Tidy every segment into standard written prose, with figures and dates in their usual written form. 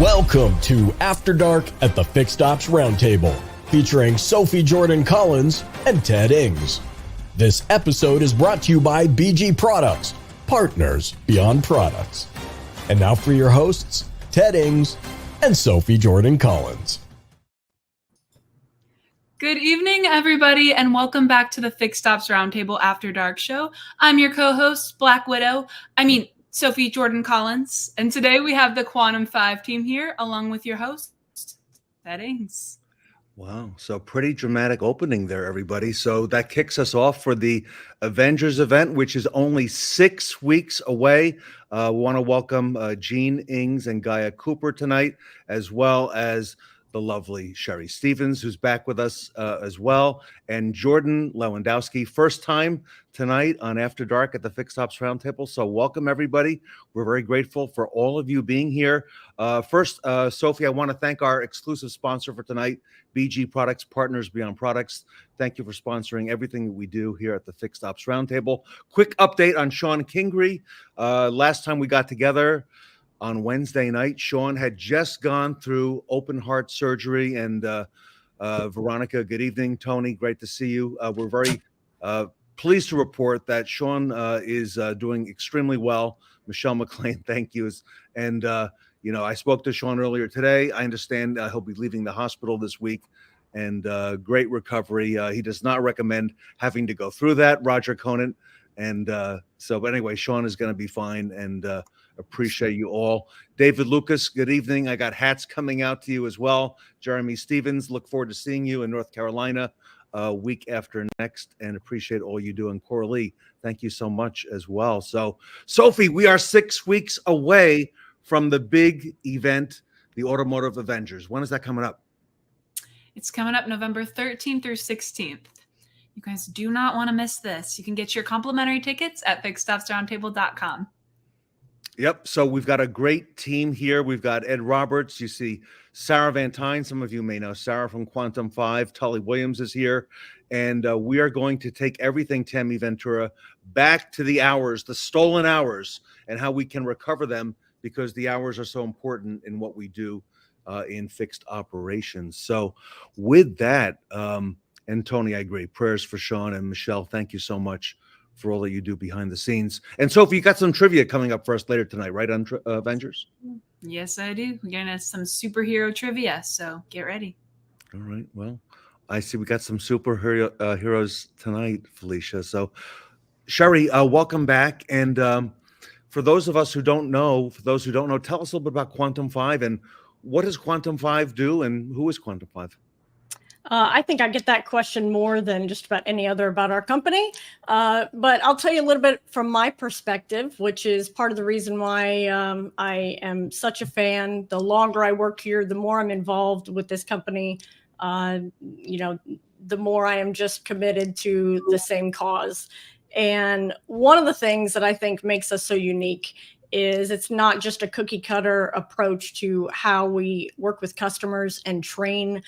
Welcome to After Dark at the Fixed Ops Roundtable, featuring Sophie Jordan Collins and Ted Ings. This episode is brought to you by BG Products, partners beyond products. And now for your hosts, Ted Ings and Sophie Jordan Collins. Good evening, everybody, and welcome back to the Fixed Ops Roundtable After Dark show. I'm your co-host, Sophie Jordan Collins, and today we have the QUANTUM5 team here, along with your host, Ted Ings. Wow, so pretty dramatic opening there, everybody. So that kicks us off for the Avengers event, which is only 6 weeks away. We want to welcome Jean Ings and Gaia Cooper tonight, as well as the lovely Cheri Stephens, who's back with us as well, and Jordan Lewandowski, first time tonight on After Dark at the Fixed Ops Roundtable. So welcome, everybody. We're very grateful for all of you being here. First, Sophie, I want to thank our exclusive sponsor for tonight, BG Products, Partners Beyond Products. Thank you for sponsoring everything that we do here at the Fixed Ops Roundtable. Quick update on Sean Kingery. Last time we got together, on Wednesday night, Sean had just gone through open heart surgery. And Veronica, good evening. Tony, great to see you. We're very pleased to report that Sean is doing extremely well. Michelle McLean, thank you. And, I spoke to Sean earlier today. I understand he'll be leaving the hospital this week. And great recovery. He does not recommend having to go through that, Roger Conant. And but anyway, Sean is going to be fine, and appreciate you all. David Lucas, good evening. I got hats coming out to you as well. Jeremy Stevens, look forward to seeing you in North Carolina week after next, and appreciate all you do. And Coralie, thank you so much as well. So, Sophie, we are 6 weeks away from the big event, the Automotive Avengers. When is that coming up? It's coming up November 13th through 16th. You guys do not want to miss this. You can get your complimentary tickets at fixedopsroundtable.com. Yep. So we've got a great team here. We've got Ed Roberts. You see Sarah Van Tyne. Some of you may know Sarah from QUANTUM5. Tully Williams is here. And we are going to take everything, Tammy Ventura, back to the hours, the stolen hours, and how we can recover them, because the hours are so important in what we do in fixed operations. So with that, and Tony, I agree. Prayers for Sean and Michelle. Thank you so much for all that you do behind the scenes. And Sophie, you got some trivia coming up for us later tonight, right, on Avengers? Yes, I do. We're going to have some superhero trivia, so get ready. All right. Well, I see we got some superhero heroes tonight, Felicia. So, Cheri, welcome back. And for those of us who don't know, tell us a little bit about QUANTUM5 and what does QUANTUM5 do, and who is QUANTUM5? I think I get that question more than just about any other about our company. But I'll tell you a little bit from my perspective, which is part of the reason why I am such a fan. The longer I work here, the more I'm involved with this company, the more I am just committed to the same cause. And one of the things that I think makes us so unique is it's not just a cookie cutter approach to how we work with customers and train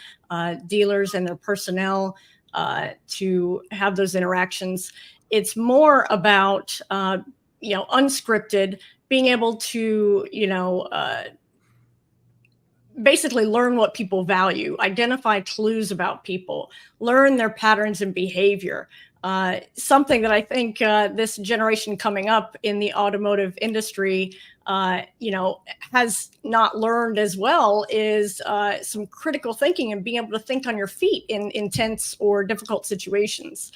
dealers and their personnel to have those interactions. It's more about, unscripted, being able to, basically learn what people value, identify clues about people, learn their patterns and behavior. Something that I think this generation coming up in the automotive industry, has not learned as well is some critical thinking and being able to think on your feet in intense or difficult situations.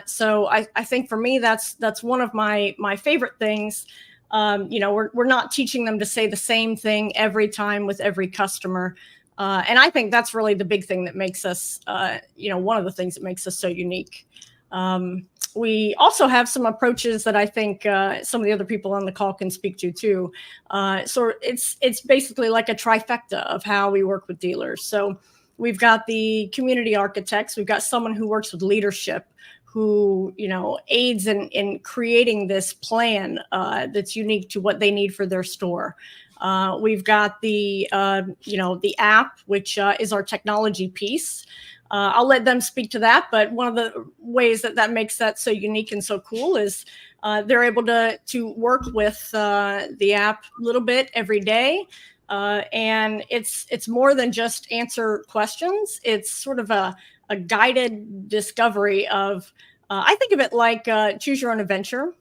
So I think for me, that's one of my favorite things. We're not teaching them to say the same thing every time with every customer. And I think that's really the big thing that makes us, one of the things that makes us so unique. We also have some approaches that I think some of the other people on the call can speak to too. So it's basically like a trifecta of how we work with dealers. So we've got the community architects. We've got someone who works with leadership, who aids in creating this plan that's unique to what they need for their store. We've got the app, which is our technology piece. I'll let them speak to that, but one of the ways that makes that so unique and so cool is they're able to work with the app a little bit every day. And it's more than just answer questions. It's sort of a guided discovery of, I think of it like choose your own adventure.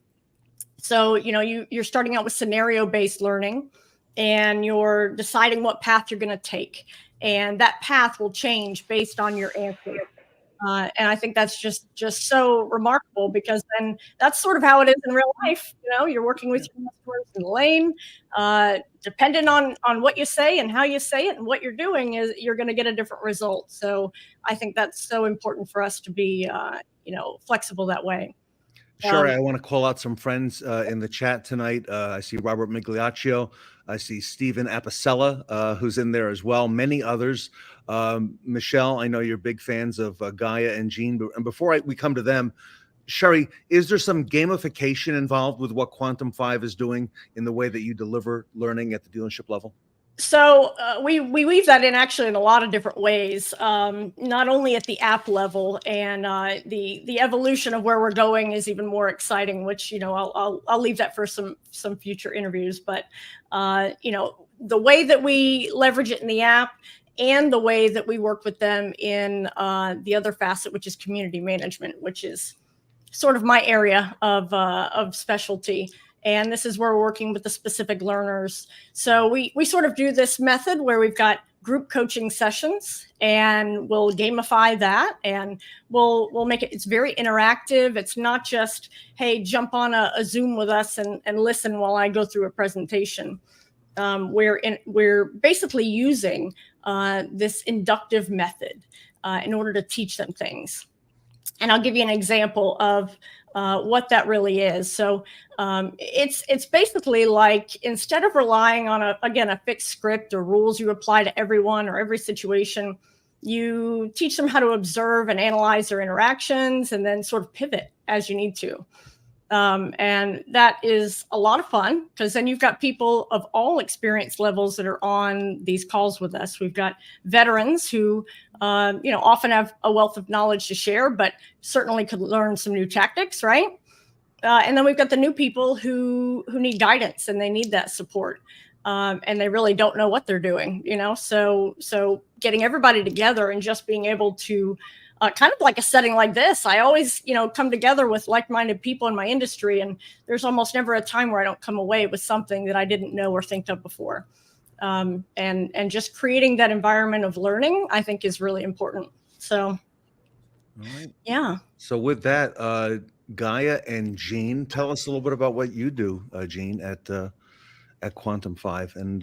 So, you're starting out with scenario-based learning, and you're deciding what path you're going to take. And that path will change based on your answer. And I think that's just so remarkable, because then that's sort of how it is in real life. You're working with your customers in the lane. Depending on what you say and how you say it and what you're doing, is you're going to get a different result. So I think that's so important for us to be, flexible that way. Sure. I want to call out some friends in the chat tonight. I see Robert Migliaccio. I see Stephen Apicella, who's in there as well. Many others. Michelle, I know you're big fans of Gaia and Jean. And before we come to them, Cheri, is there some gamification involved with what Quantum5 is doing in the way that you deliver learning at the dealership level? So we weave that in actually in a lot of different ways, not only at the app level, and the evolution of where we're going is even more exciting, which, I'll leave that for some future interviews. But, the way that we leverage it in the app and the way that we work with them in the other facet, which is community management, which is sort of my area of specialty. And this is where we're working with the specific learners. So we sort of do this method where we've got group coaching sessions, and we'll gamify that, and we'll make it's very interactive. It's not just, hey, jump on a Zoom with us and listen while I go through a presentation. We're basically using this inductive method in order to teach them things. And I'll give you an example of what that really is. So it's basically like, instead of relying on a fixed script or rules you apply to everyone or every situation, you teach them how to observe and analyze their interactions, and then sort of pivot as you need to. And that is a lot of fun, because then you've got people of all experience levels that are on these calls with us. We've got veterans who, often have a wealth of knowledge to share, but certainly could learn some new tactics, right? And then we've got the new people who need guidance, and they need that support. And they really don't know what they're doing, so getting everybody together and just being able to, kind of like a setting like this, I always, come together with like-minded people in my industry, and there's almost never a time where I don't come away with something that I didn't know or think of before. And just creating that environment of learning, I think, is really important. So, all right. Yeah. So with that, Gaia and Jean, tell us a little bit about what you do, Jean, at Quantum5, and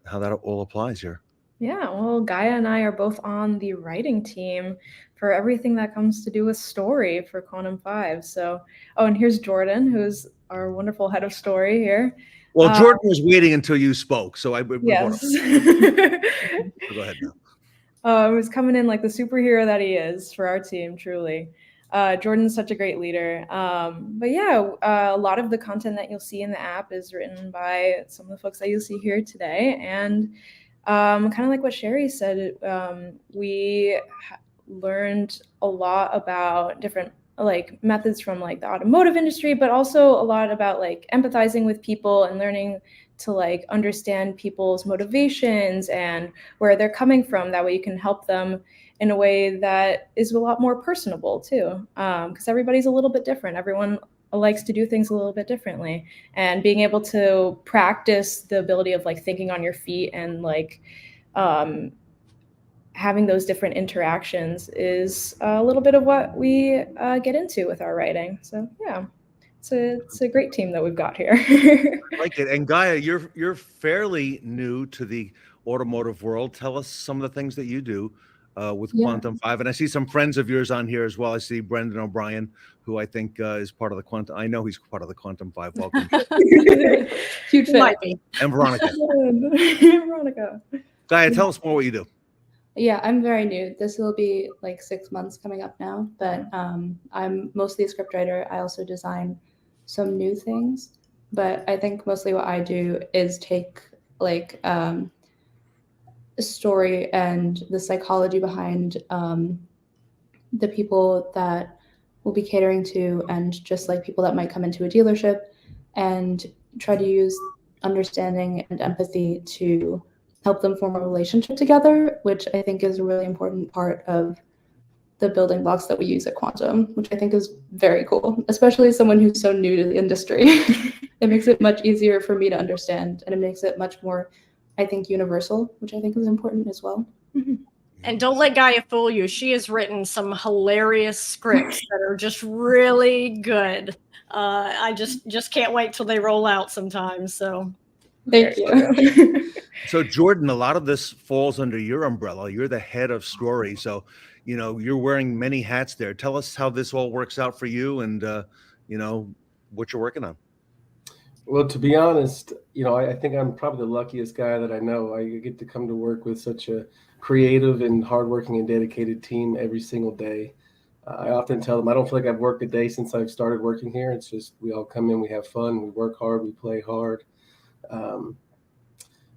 how that all applies here. Yeah, well, Gaia and I are both on the writing team for everything that comes to do with story for Quantum5. So, and here's Jordan, who's our wonderful head of story here. Well, Jordan was waiting until you spoke, so yes. Go ahead now. He was coming in like the superhero that he is for our team, truly. Jordan's such a great leader. But yeah, a lot of the content that you'll see in the app is written by some of the folks that you'll see here today. And kind of like what Cheri said, we learned a lot about different methods from the automotive industry, but also a lot about empathizing with people and learning to understand people's motivations and where they're coming from. That way you can help them in a way that is a lot more personable too, because everybody's a little bit different. Everyone likes to do things a little bit differently, and being able to practice the ability of thinking on your feet and having those different interactions is a little bit of what we get into with our writing. So yeah, it's a great team that we've got here. I like it. And Gaia, you're fairly new to the automotive world. Tell us some of the things that you do with Quantum5. And I see some friends of yours on here as well. I see Brendan O'Brien, who I think is part of the Quantum. I know he's part of the Quantum5. Welcome. Huge fan. And Veronica. Veronica. Gaia, tell us more what you do. Yeah, I'm very new. This will be 6 months coming up now, but I'm mostly a scriptwriter. I also design some new things, but I think mostly what I do is take a story and the psychology behind the people that we'll be catering to, and just people that might come into a dealership, and try to use understanding and empathy to help them form a relationship together, which I think is a really important part of the building blocks that we use at Quantum, which I think is very cool, especially as someone who's so new to the industry. It makes it much easier for me to understand, and it makes it much more, I think, universal, which I think is important as well. And don't let Gaia fool you. She has written some hilarious scripts that are just really good. I just can't wait till they roll out sometimes. So Thank you. So Jordan, a lot of this falls under your umbrella. You're the head of story. So, you know, you're wearing many hats there. Tell us how this all works out for you and, you know, what you're working on. Well, to be honest, you know, I think I'm probably the luckiest guy that I know. I get to come to work with such a creative and hardworking and dedicated team every single day. I often tell them I don't feel like I've worked a day since I've started working here. It's just we all come in, we have fun, we work hard, we play hard.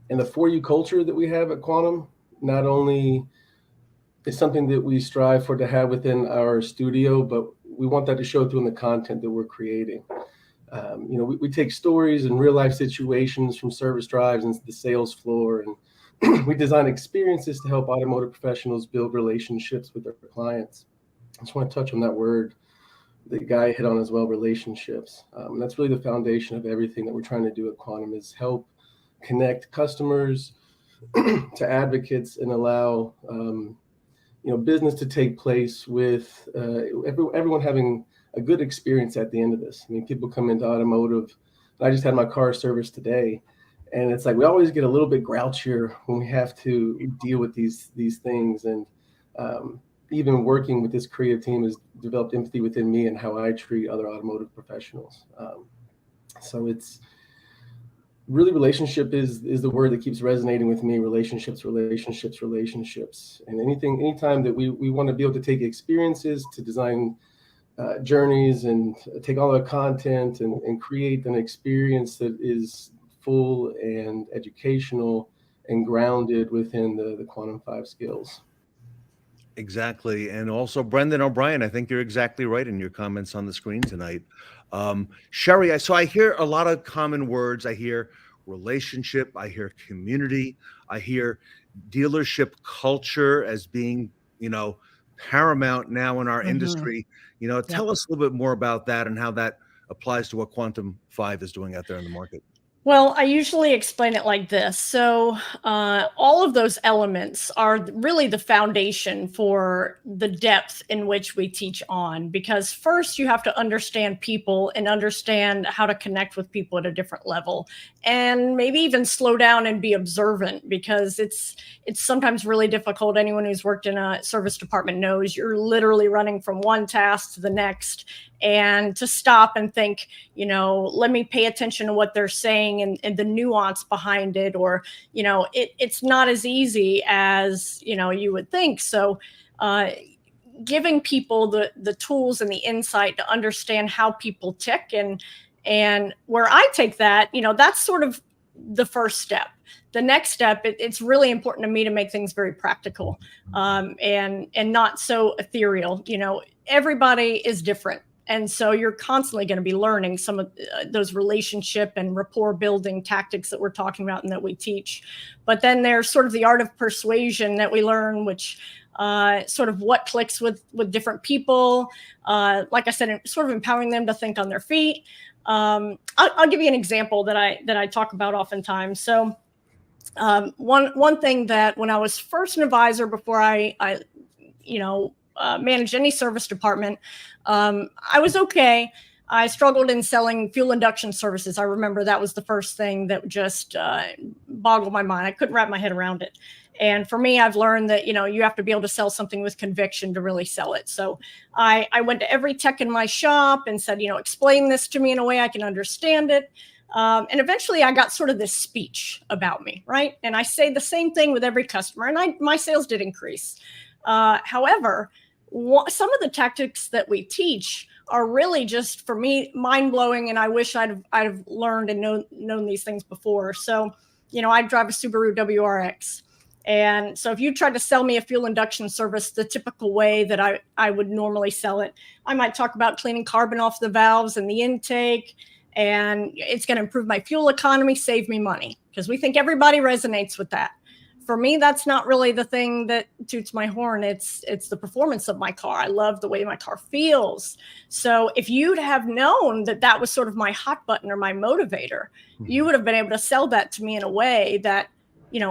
And the For You culture that we have at Quantum not only is something that we strive for to have within our studio, but we want that to show through in the content that we're creating. You know, we take stories and real life situations from service drives into the sales floor, and we design experiences to help automotive professionals build relationships with their clients. I just want to touch on that word the guy hit on as well, relationships. And that's really the foundation of everything that we're trying to do at Quantum is help connect customers to advocates and allow you know, business to take place with everyone having a good experience at the end of this. I mean, people come into automotive. I just had my car serviced today, and it's like we always get a little bit grouchier when we have to deal with these things. And even working with this creative team has developed empathy within me and how I treat other automotive professionals. So it's really relationship is the word that keeps resonating with me. Relationships. And anytime that we want to be able to take experiences to design journeys and take all the content and create an experience that is full and educational and grounded within the Quantum5 skills. Exactly. And also, Brendan O'Brien, I think you're exactly right in your comments on the screen tonight. Cheri, so I hear a lot of common words. I hear relationship, I hear community, I hear dealership culture as being, you know, paramount now in our industry. You know, tell us a little bit more about that and how that applies to what Quantum5 is doing out there in the market. Well, I usually explain it like this. So all of those elements are really the foundation for the depth in which we teach on, because first you have to understand people and understand how to connect with people at a different level, and maybe even slow down and be observant, because it's sometimes really difficult. Anyone who's worked in a service department knows you're literally running from one task to the next, and to stop and think, you know, let me pay attention to what they're saying and the nuance behind it, or, you know, it's not as easy as, you know, you would think. So giving people the tools and the insight to understand how people tick, and where I take that, you know, that's sort of the first step. The next step, it's really important to me to make things very practical and not so ethereal. You know, everybody is different. And so you're constantly going to be learning some of those relationship and rapport building tactics that we're talking about and that we teach. But then there's sort of the art of persuasion that we learn, which sort of what clicks with different people. Like I said, sort of empowering them to think on their feet. I'll give you an example that I talk about oftentimes. So one thing that when I was first an advisor, before I managed any service department, I was okay. I struggled in selling fuel induction services. I remember that was the first thing that just boggled my mind. I couldn't wrap my head around it. And for me, I've learned that, you know, you have to be able to sell something with conviction to really sell it. So I went to every tech in my shop and said, you know, explain this to me in a way I can understand it. And eventually I got sort of this speech about me, right? And I say the same thing with every customer, and my sales did increase. However, some of the tactics that we teach are really just, for me, mind-blowing, and I wish I'd have learned and known these things before. So, you know, I drive a Subaru WRX. And so if you tried to sell me a fuel induction service the typical way that I would normally sell it, I might talk about cleaning carbon off the valves and the intake, and it's going to improve my fuel economy, save me money, because we think everybody resonates with that. for me, that's not really the thing that toots my horn. It's the performance of my car. I love the way my car feels. So if you'd have known that that was sort of my hot button or my motivator, you would have been able to sell that to me in a way that,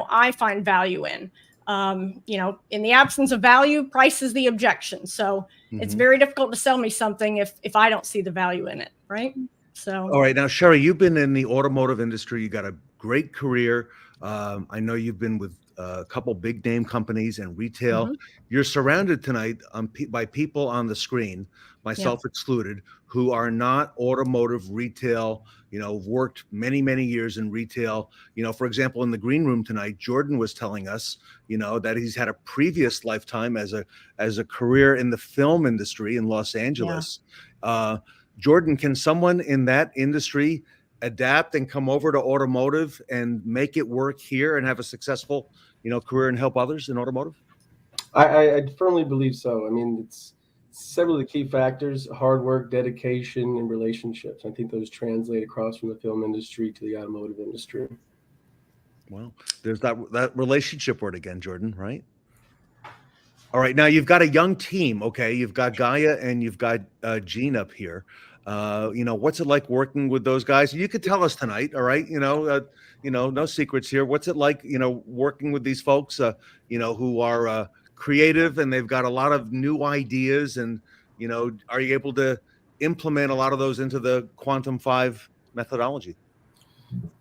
I find value in. In the absence of value, price is the objection. So it's very difficult to sell me something if I don't see the value in it, right? So. All right, now Cheri, you've been in the automotive industry. You got a great career. I know you've been with a couple big name companies and retail. You're surrounded tonight by people on the screen, myself excluded, who are not automotive retail, worked many, many years in retail. For example, in the green room tonight, Jordan was telling us, that he's had a previous lifetime as a career in the film industry in Los Angeles. Jordan, can someone in that industry adapt and come over to automotive and make it work here and have a successful, career and help others in automotive? I firmly believe so. I mean, it's several of the key factors: hard work, dedication, and relationships. I think those translate across from the film industry to the automotive industry. Well, there's that relationship word again, Jordan, right? All right, now you've got a young team, okay? You've got Gaia and you've got Jean up here. What's it like working with those guys? You could tell us tonight, all right? No secrets here. What's it like, working with these folks, who are creative and they've got a lot of new ideas, and are you able to implement a lot of those into the QUANTUM5 methodology?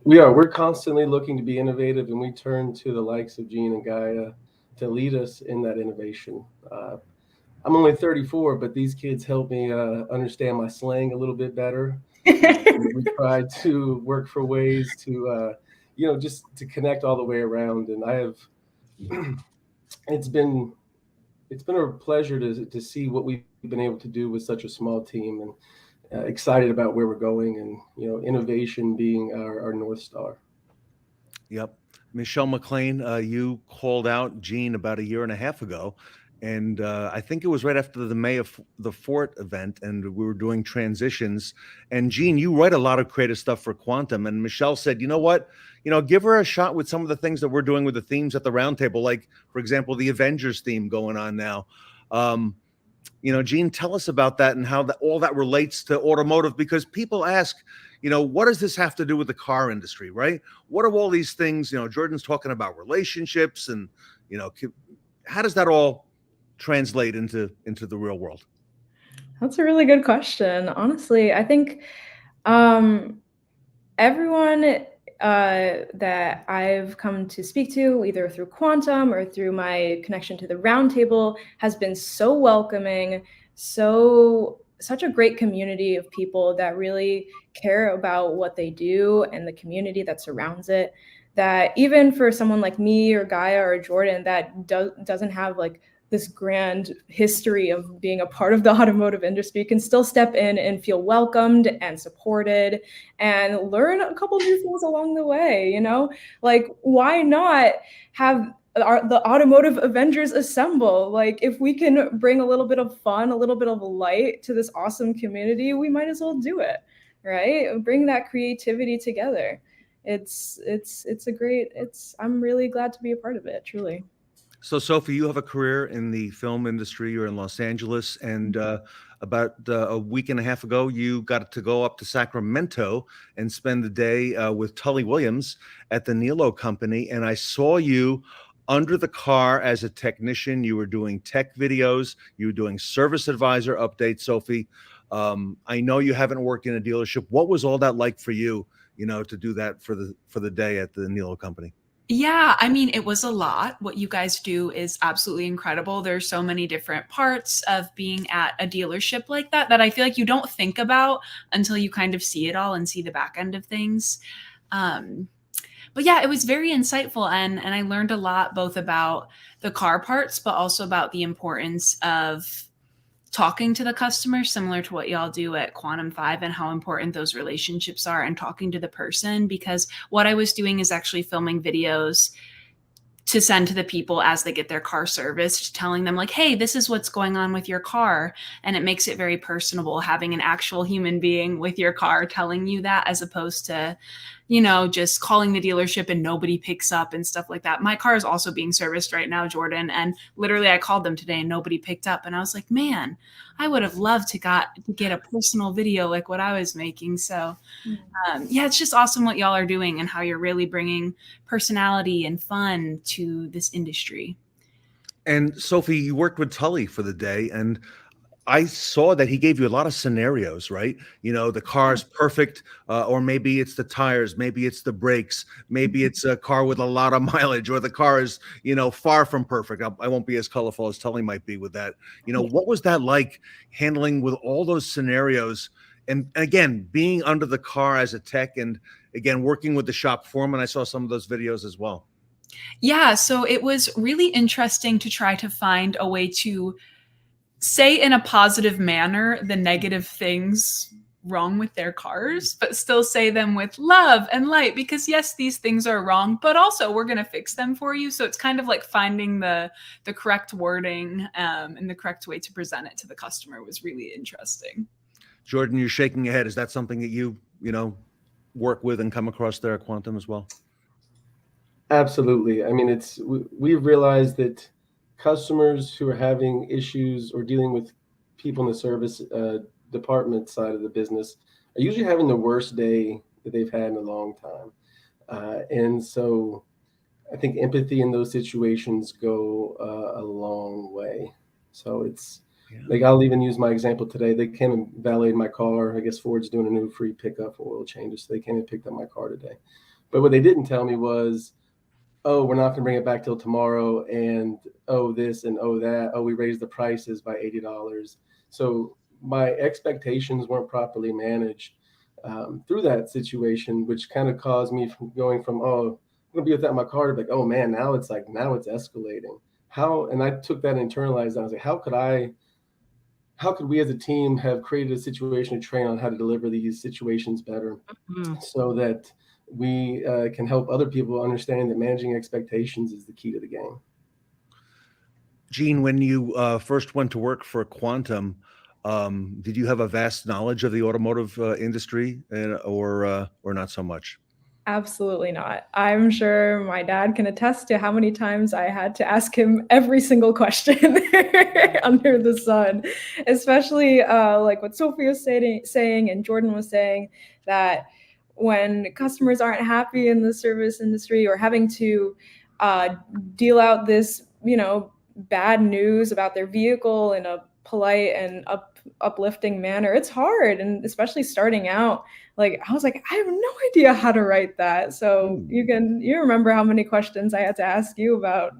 We're constantly looking to be innovative, and we turn to the likes of Jean and Gaia to lead us in that innovation. I'm only 34, but these kids help me understand my slang a little bit better. We try to work for ways to, just to connect all the way around. And I have, it's been a pleasure to see what we've been able to do with such a small team, and excited about where we're going, and, innovation being our North Star. Yep. Michelle McLean, you called out Jean about 1.5 years ago, and I think it was right after the May of the Fort event, and we were doing transitions. And Jean, you write a lot of creative stuff for Quantum, and Michelle said, you know what, give her a shot with some of the things that we're doing with the themes at the roundtable, like, for example, the Avengers theme going on now. Jean, tell us about that and how all that relates to automotive, because people ask, what does this have to do with the car industry, right? What are all these things? Jordan's talking about relationships, and, how does that all translate into the real world? That's a really good question. Honestly, I think everyone that I've come to speak to, either through Quantum or through my connection to the roundtable, has been so welcoming, such a great community of people that really care about what they do and the community that surrounds it, that even for someone like me or Gaia or Jordan that doesn't have like this grand history of being a part of the automotive industry, can still step in and feel welcomed and supported and learn a couple new things along the way. Like, why not have the automotive Avengers assemble? Like, if we can bring a little bit of fun, a little bit of light to this awesome community, we might as well do it, right? Bring that creativity together. I'm really glad to be a part of it, truly. So, Sophie, you have a career in the film industry. You're in Los Angeles, and about a week and a half ago, you got to go up to Sacramento and spend the day with Tully Williams at the Nilo company. And I saw you under the car as a technician. You were doing tech videos. You were doing service advisor updates, Sophie. I know you haven't worked in a dealership. What was all that like for you, to do that for the day at the Nilo company? Yeah, I mean, it was a lot. What you guys do is absolutely incredible. There's so many different parts of being at a dealership like that I feel like you don't think about until you kind of see it all and see the back end of things. But yeah, it was very insightful, and I learned a lot, both about the car parts, but also about the importance of talking to the customer, similar to what y'all do at Quantum5, and how important those relationships are, and talking to the person. Because what I was doing is actually filming videos to send to the people as they get their car serviced, telling them like, hey, this is what's going on with your car. And it makes it very personable having an actual human being with your car telling you that, as opposed to, just calling the dealership and nobody picks up and stuff like that. My car is also being serviced right now, Jordan, and literally I called them today and nobody picked up. And I was like, man, I would have loved to get a personal video like what I was making. So it's just awesome what y'all are doing and how you're really bringing personality and fun to this industry. And Sophie, you worked with Tully for the day, and I saw that he gave you a lot of scenarios, right? The car's perfect, or maybe it's the tires, maybe it's the brakes, maybe it's a car with a lot of mileage, or the car is, far from perfect. I won't be as colorful as Tully might be with that. What was that like, handling with all those scenarios? And again, being under the car as a tech, and again, working with the shop foreman. I saw some of those videos as well. Yeah, so it was really interesting to try to find a way to say in a positive manner the negative things wrong with their cars, but still say them with love and light, because yes, these things are wrong, but also we're going to fix them for you. So it's kind of like finding the correct wording and the correct way to present it to the customer was really interesting. Jordan, you're shaking your head. Is that something that you work with and come across there at Quantum as well? Absolutely. I mean, we've realized that customers who are having issues or dealing with people in the service department side of the business are usually having the worst day that they've had in a long time. And so I think empathy in those situations go a long way. So it's like, I'll even use my example today. They came and valeted my car. I guess Ford's doing a new free pickup for oil changes. So they came and picked up my car today. But what they didn't tell me was, oh, we're not going to bring it back till tomorrow, and oh, this and oh, that. Oh, we raised the prices by $80. So my expectations weren't properly managed through that situation, which kind of caused me from going from, oh, I'm going to be without my car, to like, oh man, now it's escalating. And I took that and internalized. I was like, how could we as a team have created a situation to train on how to deliver these situations better, so that we can help other people understand that managing expectations is the key to the game. Gene, when you first went to work for Quantum, did you have a vast knowledge of the automotive industry, or not so much? Absolutely not. I'm sure my dad can attest to how many times I had to ask him every single question under the sun, especially like what Sophie was saying and Jordan was saying, that when customers aren't happy in the service industry or having to deal out this, bad news about their vehicle in a polite and uplifting manner, it's hard. And especially starting out, like, I was like, I have no idea how to write that. So you remember how many questions I had to ask you about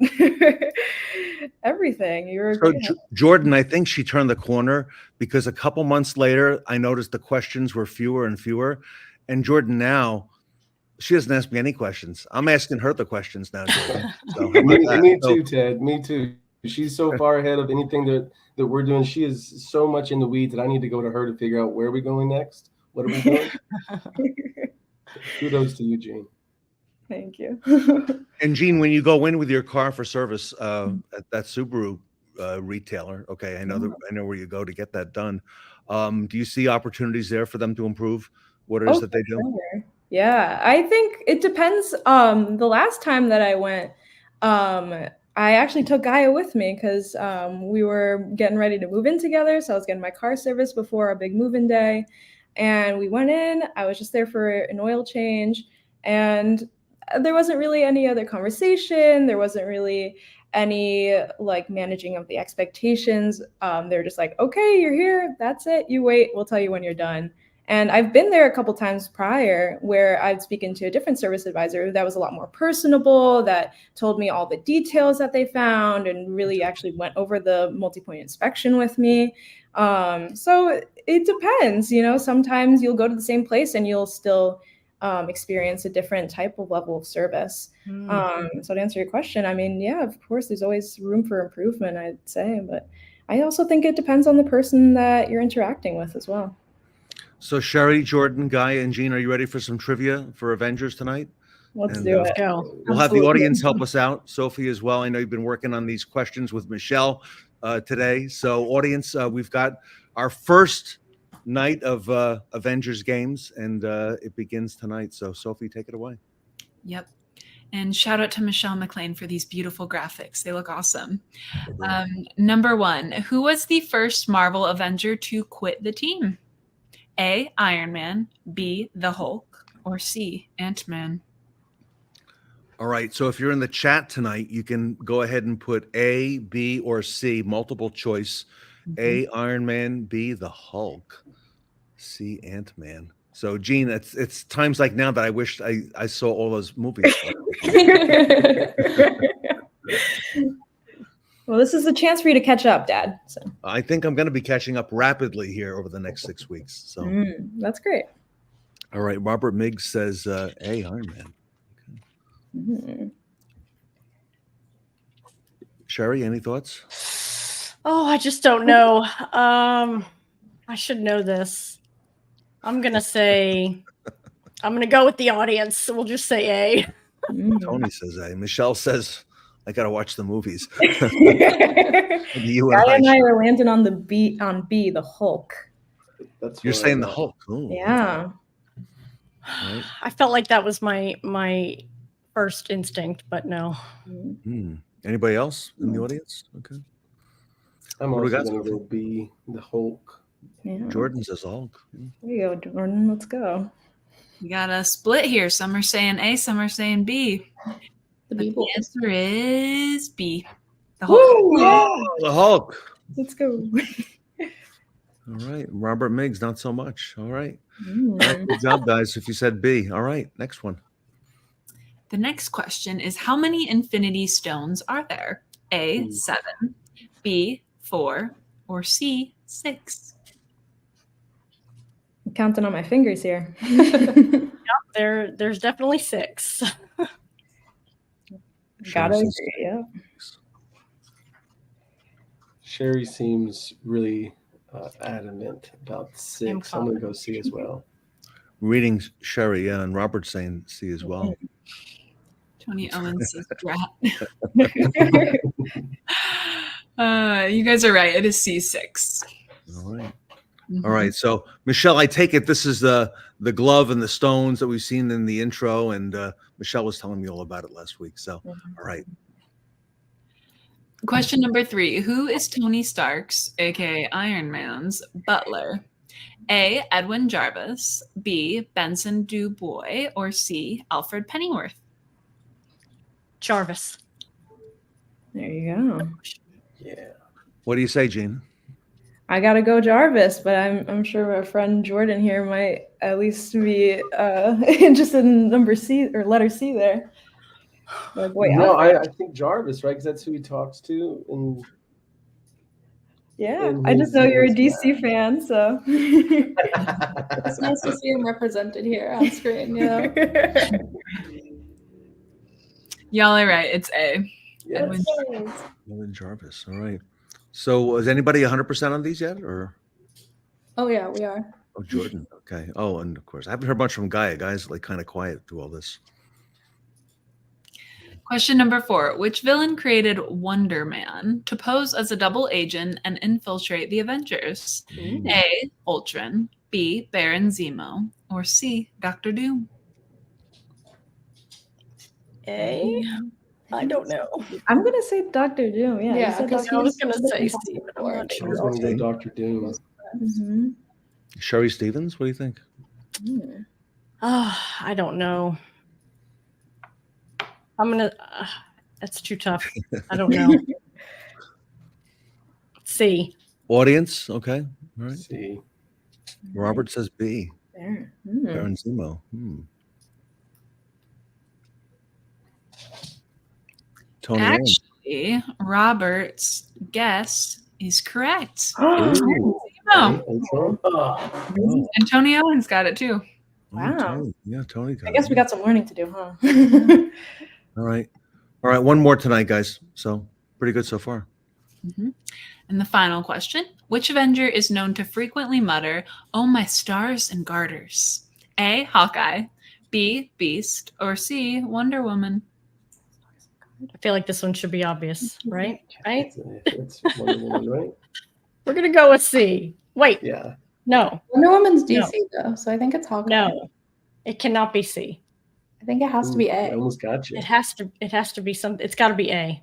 everything. Jordan, I think she turned the corner, because a couple months later, I noticed the questions were fewer and fewer. And Jordan, now she doesn't ask me any questions. I'm asking her the questions now, Jordan. So me too, Ted. Me too. She's so far ahead of anything that we're doing. She is so much in the weeds that I need to go to her to figure out where are we going next. What are we doing? Kudos to you, Gene. Thank you. And Gene, when you go in with your car for service at that Subaru retailer, okay, I know where you go to get that done. Do you see opportunities there for them to improve what it is that they do? Sure. Yeah, I think it depends. The last time that I went, I actually took Gaia with me because we were getting ready to move in together. So I was getting my car serviced before our big move-in day. And we went in. I was just there for an oil change. And there wasn't really any other conversation. There wasn't really any like managing of the expectations. They were just like, okay, you're here. That's it. You wait. We'll tell you when you're done. And I've been there a couple times prior where I'd speaken to a different service advisor that was a lot more personable, that told me all the details that they found and really actually went over the multi-point inspection with me. So it depends, sometimes you'll go to the same place and you'll still experience a different type of level of service. So to answer your question, I mean, yeah, of course, there's always room for improvement, I'd say, but I also think it depends on the person that you're interacting with as well. So Cheri, Jordan, Gaia, and Gene, are you ready for some trivia for Avengers tonight? Let's do it. We'll have the audience help us out. Sophie as well. I know you've been working on these questions with Michelle today. So audience, we've got our first night of Avengers games, and it begins tonight. So, Sophie, take it away. Yep. And shout out to Michelle McLean for these beautiful graphics. They look awesome. Number 1, who was the first Marvel Avenger to quit the team? A, Iron Man, B, the Hulk, or C, Ant-Man? All right. So if you're in the chat tonight, you can go ahead and put A, B, or C, multiple choice. A, Iron Man, B, the Hulk, C, Ant-Man. So, Gene, it's times like now that I wish I saw all those movies. Well, this is a chance for you to catch up, Dad. So I think I'm going to be catching up rapidly here over the next 6 weeks. So that's great. All right. Robert Miggs says A, Iron Man. Okay. Cheri, any thoughts? Oh, I just don't know. I should know this. I'm going to go with the audience. So we'll just say A. Tony says A. Michelle says, I got to watch the movies. Gaia and I are landing on B, the Hulk. You're saying the Hulk. Ooh. Yeah. Right. I felt like that was my first instinct, but no. Anybody else in the audience? Okay. I'm also going to go B, the Hulk. Yeah. Jordan says Hulk. There you go, Jordan. Let's go. We got a split here. Some are saying A, some are saying B. The answer is B. The Hulk. Oh, the Hulk. Let's go. All right. Robert Miggs, not so much. All right. Good job, guys. If you said B. All right. Next one. The next question is, how many Infinity Stones are there? A, 7, B, 4, or C, 6? I'm counting on my fingers here. Yep, there's definitely 6. Gotta agree, yeah. Cheri seems really adamant about 6. I'm going to go C as well. Reading Cheri, yeah, and Robert's saying C as well. Tony Owens says drat. You guys are right. It is C6. All right. All right. So, Michelle, I take it this is the glove and the stones that we've seen in the intro, and Michelle was telling me all about it last week. So, all right. Question number 3. Who is Tony Stark's, aka Iron Man's, butler? A, Edwin Jarvis, B, Benson DuBois, or C, Alfred Pennyworth? Jarvis. There you go. Yeah. What do you say, Gene? I gotta go Jarvis, but I'm sure our friend Jordan here might at least be interested in number C or letter C there. Like, wait, no, I think Jarvis, right? Because that's who he talks to. Yeah, I just know you're a DC fan, so it's nice to see him represented here on screen. You know, y'all are right. It's A. Yes. Edwin Jarvis. All right. So, is anybody 100% on these yet, or? Oh yeah, we are. Oh, Jordan. Okay. Oh, and of course, I haven't heard much from Gaia. Gaia's like kind of quiet through all this. Question number 4. Which villain created Wonder Man to pose as a double agent and infiltrate the Avengers? A, Ultron, B, Baron Zemo, or C, Dr. Doom? A? I don't know. I'm gonna say Dr. Doom. Yeah, because I was gonna say C, but I'm not I was sure. going to go Dr. Doom. Cheri Stephens, what do you think? Oh, I don't know. I'm gonna. That's too tough. I don't know. C. Audience, okay. All right. C. Robert says B. There. Baron Zemo. Tony. Actually, Robert's guess is correct. Ooh. Zemo. And Tony Owens got it too. Wow. Tony. Yeah, Tony got I guess it. we got some learning to do, huh? All right. All right. One more tonight, guys. So pretty good so far. And the final question. Which Avenger is known to frequently mutter, "Oh, my stars and garters"? A, Hawkeye, B, Beast, or C, Wonder Woman? I feel like this one should be obvious, right? Right? It's Wonder Woman, right? We're gonna go with C. Wait. Yeah. No, Wonder Woman's DC though, so I think it's Hawkeye. no, it cannot be C. I think it has to be I A. almost got you. It has to be something. It's got to be A.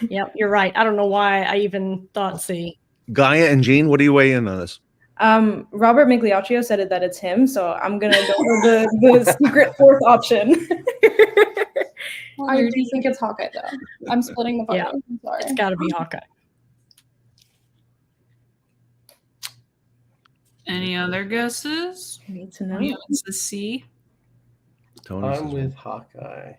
Yep, you're right. I don't know why I even thought C. Gaia and Jean, what do you weigh in on this? Robert Migliaccio said that it's him, so I'm gonna go with the secret fourth option. I do think it's Hawkeye though. I'm splitting the vote. Yeah. I'm sorry. It's got to be Hawkeye. Any other guesses? Need to know. Yeah, it's the C. Tony I'm says with Hawkeye.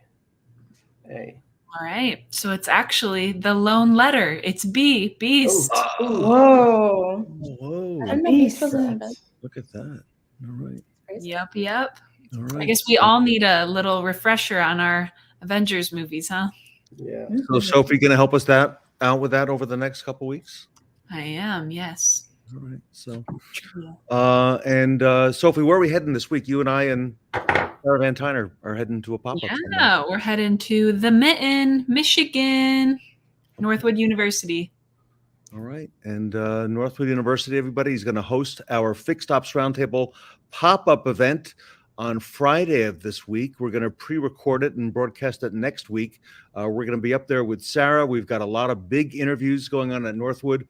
A. All right. So it's actually the lone letter. It's B, Beast. Whoa. whoa. I didn't know Beast was in it. Look at that. All right. Yep. All right. I guess we all need a little refresher on our Avengers movies, huh? Yeah. So Sophie going to help us out with that over the next couple weeks? I am, yes. All right. So, True. Sophie, where are we heading this week? You and I and Sarah Van Tyner are heading to a pop-up. Yeah, we're heading to the Mitten, Michigan, Northwood University. All right. And Northwood University, everybody, is going to host our Fixed Ops Roundtable pop-up event on Friday of this week. We're going to pre-record it and broadcast it next week. We're going to be up there with Sarah. We've got a lot of big interviews going on at Northwood.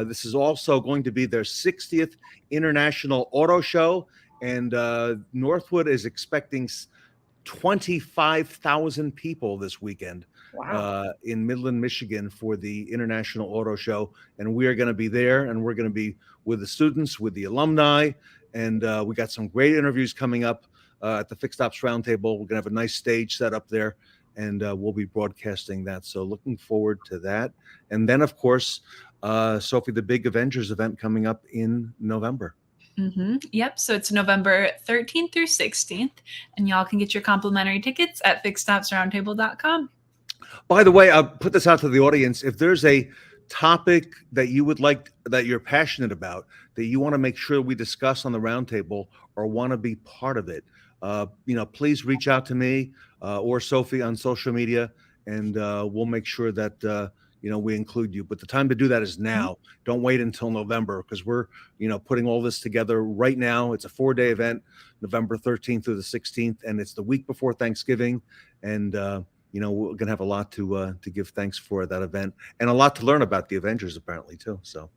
This is also going to be their 60th International Auto Show, and Northwood is expecting 25,000 people this weekend. Wow. In Midland, Michigan for the International Auto Show. And we are going to be there, and we're going to be with the students, with the alumni. And we got some great interviews coming up at the Fixed Ops Roundtable. We're going to have a nice stage set up there, and we'll be broadcasting that. So looking forward to that. And then, of course, Sophie, the big Avengers event coming up in November. Mm-hmm. Yep. So it's November 13th through 16th, and y'all can get your complimentary tickets at fixedopsroundtable.com. By the way, I'll put this out to the audience. If there's a topic that you would like, that you're passionate about, that you want to make sure we discuss on the roundtable or want to be part of it, please reach out to me or Sophie on social media, and we'll make sure that we include you. But the time to do that is now. Don't wait until November, because we're putting all this together right now. It's a 4-day event, November 13th through the 16th, and it's the week before Thanksgiving, and we're gonna have a lot to give thanks for that event, and a lot to learn about the Avengers apparently too. So,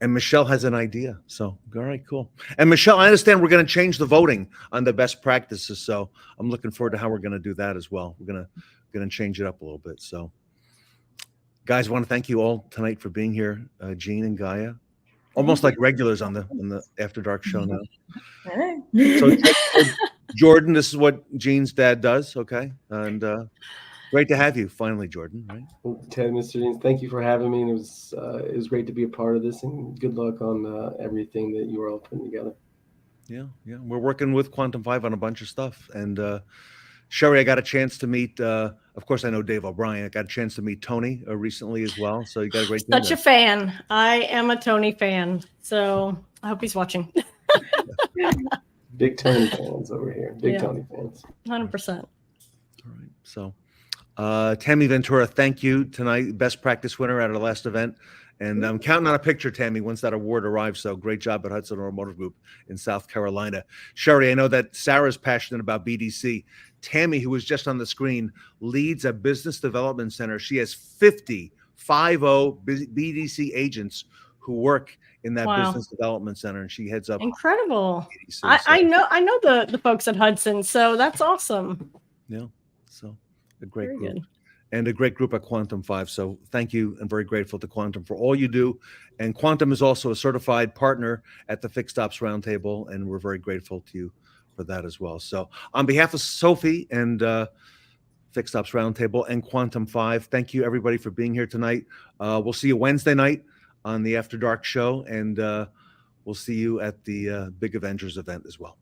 and Michelle has an idea. So, all right, cool. And Michelle, I understand we're gonna change the voting on the best practices. So, I'm looking forward to how we're gonna do that as well. We're gonna change it up a little bit. So, guys, I want to thank you all tonight for being here, Jean and Gaia, almost like regulars on the After Dark show now. So, Jordan, this is what Jean's dad does, okay? And great to have you finally, Jordan. Right? Ted, Mr. Jeans, thank you for having me. And it was great to be a part of this, and good luck on everything that you are all putting together. Yeah. We're working with Quantum5 on a bunch of stuff. And Cheri, I got a chance to meet, of course, I know Dave O'Brien. I got a chance to meet Tony recently as well. So you got a great team Such a fan. I am a Tony fan. So I hope he's watching. Big Tony fans over here. Big Tony fans. 100%. All right. So Tammy Ventura, thank you tonight. Best practice winner at our last event. And I'm counting on a picture, Tammy, once that award arrives. So great job at Hudson Automotive Group in South Carolina. Cheri, I know that Sarah's passionate about BDC. Tammy, who was just on the screen, leads a business development center. She has 50 BDC agents who work in that business development center, and she heads up. Incredible. BDC, I know the folks at Hudson, so that's awesome. Yeah, so a great Very group. good. And a great group at Quantum5. So thank you, and very grateful to Quantum for all you do. And Quantum is also a certified partner at the Fixed Ops Roundtable, and we're very grateful to you for that as well. So on behalf of Sophie and Fixed Ops Roundtable and Quantum5, thank you everybody for being here tonight. We'll see you Wednesday night on the After Dark show, and we'll see you at the Big Avengers event as well.